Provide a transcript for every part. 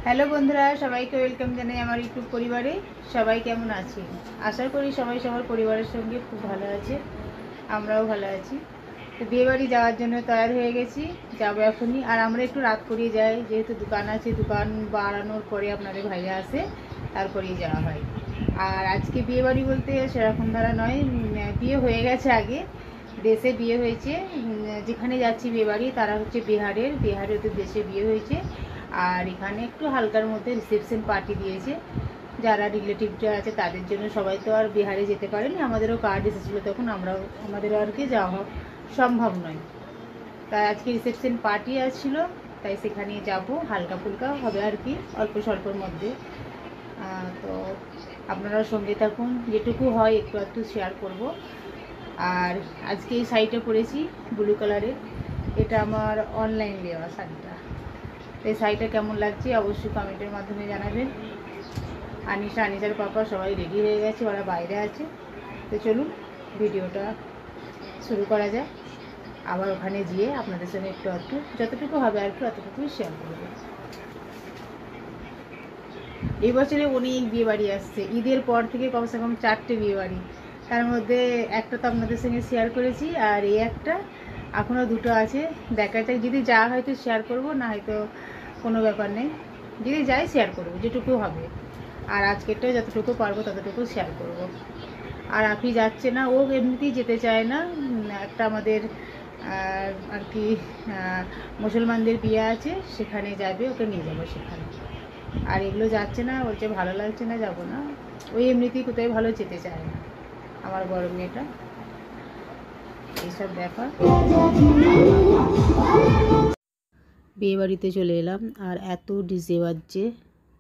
Hello বন্ধুরা, সবাইকে welcome জানাই আমার ইউটিউব পরিবারে। সবাই কেমন আছে? আশা করি সবাই সবার পরিবারের সঙ্গে খুব ভালো আছে, আমরাও ভালো আছি। তো বিয়েবাড়ি যাওয়ার জন্য তৈরি হয়ে গেছি, যাবো এখনই। আর আমরা একটু রাত করিয়ে যাই, যেহেতু দোকান আছে, দোকান বাড়ানোর পরে আপনাদের ভাইয়া আসে, তারপরেই যাওয়া হয়। আর আজকে বিয়েবাড়ি বলতে সেরকম ধারা নয়, বিয়ে হয়ে গেছে আগে, দেশে বিয়ে হয়েছে। যেখানে যাচ্ছি বিয়েবাড়ি তারা হচ্ছে বিহারে ওদের দেশে বিয়ে হয়েছে। আর এখানে একটু হালকার মধ্যে রিসেপশন পার্টি দিয়েছে, যারা রিলেটিভরা আছে তাদের জন্য। সবাই তো আর বিহারে যেতে পারেনি, আমাদেরও কার্ড এসেছিলো তখন, আমাদেরও আর কি যাওয়া সম্ভব নয়। তাই আজকে রিসেপশন পার্টি আসছিল, তাই সেখানে যাব, হালকা ফুলকা হবে আর কি, অল্প স্বল্পর মধ্যে। তো আপনারাও সঙ্গে থাকুন, যেটুকু হয় একটু একটু শেয়ার করব। আর আজকে এই শাড়িটা পরেছি ব্লু কালারের, এটা আমার অনলাইন দেওয়া শাড়িটা। এই শাড়িটা কেমন লাগছে অবশ্যই কমেন্টের মাধ্যমে জানাবেন। আনিশার পাপা সবাই রেডি হয়ে গেছে, ওরা বাইরে আছে। তো চলুন ভিডিওটা শুরু করা যায়। আবার ওখানে গিয়ে আপনাদের সঙ্গে একটু যতটুকু হবে আর কি অতটুকুই শেয়ার করবো। এই বছরে অনেক বিয়েবাড়ি আসছে, ঈদের পর থেকে কমসে কম 4টে বিয়েবাড়ি। তার মধ্যে একটা তো আপনাদের সঙ্গে শেয়ার করেছি, আর এই একটা এখনও 2টো আছে। দেখা যাক, যদি যা হয়তো শেয়ার করব, না হয়তো কোনো ব্যাপার নেই, যদি যাই শেয়ার করবো যেটুকু হবে। আর আজকেরটাও যতটুকু পারবো ততটুকু শেয়ার করব। আর আপনি যাচ্ছে না, ও এমনিতেই যেতে চায় না। একটা আমাদের আর কি মুসলমানদের বিয়ে আছে, সেখানে যাবে, ওকে নিয়ে যাবো সেখানে। আর এগুলো যাচ্ছে না, বলছে ভালো লাগছে না, যাবো না। ওই এমনিতেই কোথায় ভালো যেতে চায় না আমার বড় মেয়েটা। এইসব ব্যাপার। বিয়ে বাড়িতে চলে এলাম, আর এত ডিজে বাজছে,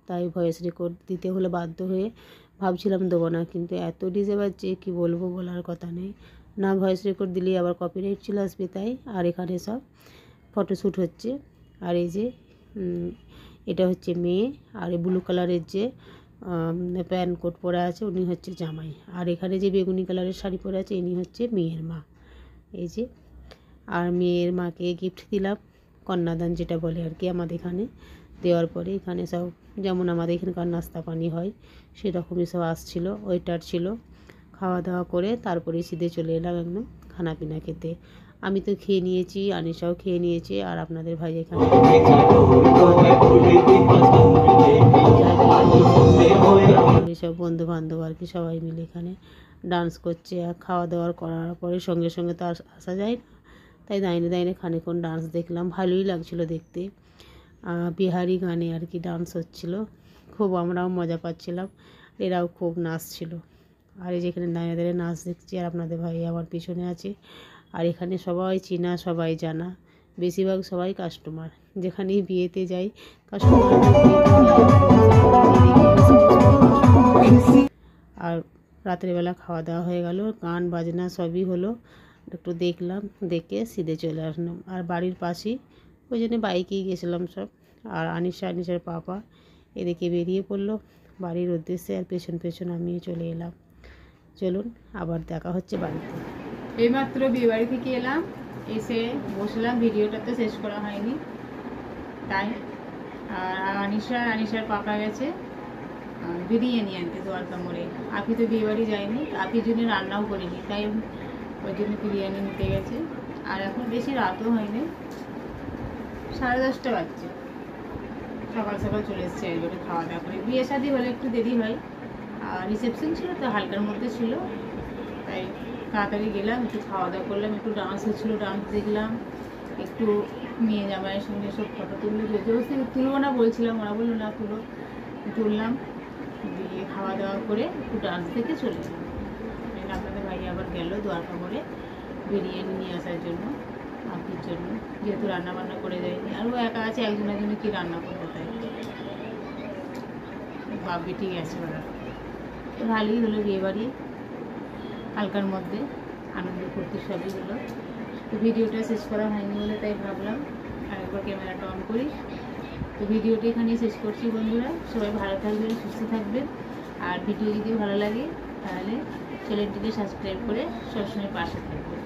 তাই ভয়েস রেকর্ড দিতে হলো বাধ্য হয়ে। ভাবছিলাম দেবো না, কিন্তু এত ডিজে বাজছে কি বলবো, বলার কথা নেই। না ভয়েস রেকর্ড দিলেই আবার কপিরাইট চলে আসবে, তাই। আর এখানে সব ফটোশ্যুট হচ্ছে। আর এই যে এটা হচ্ছে মেয়ে, আর এই ব্লু কালারের যে প্যান্ট কোট পরে আছে উনি হচ্ছে জামাই। আর এখানে যে বেগুনি কালারের শাড়ি পরে আছে ইনি হচ্ছে মেয়ের মা। এই যে, আর মেয়ের মাকে গিফট দিলাম, কন্যাদান যেটা বলে আর কি আমাদের এখানে। দেওয়ার পরে এখানে সব যেমন আমাদের এখানকার নাস্তা পানি হয় সেরকমই সব আসছিলো, ওয়েটার ছিল। খাওয়া দাওয়া করে তারপরে সিধে চলে এলাম একদম খানাপিনা খেতে। আমি তো খেয়ে নিয়েছি, আনিশাও খেয়ে নিয়েছে, আর আপনাদের ভাই এখানে সব বন্ধু বান্ধব আর কি সবাই মিলে এখানে ডান্স করছে। আর খাওয়া দাওয়ার করার পরে সঙ্গে সঙ্গে তো আসা যায় না, তাই দাঁড়িয়ে দাঁড়িয়ে খানিকক্ষণ ডান্স দেখলাম, ভালোই লাগছিলো দেখতে। বিহারি গানে আর কি ডান্স হচ্ছিলো, খুব আমরাও মজা পাচ্ছিলাম, এরাও খুব নাচছিল। আর এই যেখানে দাঁড়িয়ে দাঁড়িয়ে নাচ দেখছি, আর আপনাদের ভাই আমার পিছনে আছে। আর এখানে সবাই চেনা, সবাই জানা, বেশিরভাগ সবাই কাস্টমার। যেখানেই বিয়েতে যাই কাস্টমার। আর রাত্রেবেলা খাওয়া দাওয়া হয়ে গেল, গান বাজনা সবই হলো, একটু দেখলাম, দেখে সিধে চলে আসলাম। আর বাড়ির পাশেই, ওই জন্য বাইকেই গেছিলাম সব। আর আনিশার পাপা এদিকে বেরিয়ে পড়লো বাড়ির উদ্দেশ্যে, আর পেছন পেছন আমিও চলে এলাম। চলুন আবার দেখা হচ্ছে বাড়িতে। এইমাত্র বিয়ে বাড়ি থেকে এলাম, এসে বসলাম, ভিডিওটা তো শেষ করা হয়নি তাই। আর আনিশার পাপা গেছে বিরিয়ানি আনতে দোয়ারকা মোড়ে। আপনি তো বিয়ে বাড়ি যায়নি, আপির জন্য রান্নাও করিনি, তাই ওই জন্য বিরিয়ানি নিতে গেছে। আর এখন বেশি রাতও হয়নি, 10:30 বাজছে। সকাল সকাল চলে এসছে একবারে খাওয়া দাওয়া করে। বিয়ে শাদি হলে একটু দেরি হয়, আর রিসেপশন ছিল তো হালকার মধ্যে ছিল, তাই তাড়াতাড়ি গেলাম, একটু খাওয়া দাওয়া করলাম, একটু ডান্স হচ্ছিলো, ডান্স দেখলাম, একটু মেয়ে জামাইয়ের সঙ্গে সব ফটো তুললে, জোরজবস্তি তুলবো না বলছিলাম, ওরা বললো না তুললাম। দিয়ে খাওয়া দাওয়া করে একটু ডান্স দেখে চলে এলাম। আপনাদের ভাই আবার গেল দ্বারকা মোড়ে বিরিয়ানি নিয়ে আসার জন্য, আপির জন্য, যেহেতু রান্না বান্না করে দেয়নি। আর ও একা আছে, একজনের জন্য কি রান্না করতে, তাই বাপ বেটি গেছে ওরা। ভালোই হলো বিয়েবাড়ি, হালকার মধ্যে আনন্দ ফুর্তি সবই হলো। তো ভিডিওটা শেষ করা হয়নি বলে তাই ভাবলাম আরেকবার ক্যামেরাটা অন করি। তো ভিডিওটি এখানেই শেষ করছি বন্ধুরা, সবাই ভালো থাকবেন, সুস্থ থাকবেন। আর ভিডিও যদি ভালো লাগে তাহলে চ্যানেলটিকে সাবস্ক্রাইব করে সবসময় পাশে থাকবেন।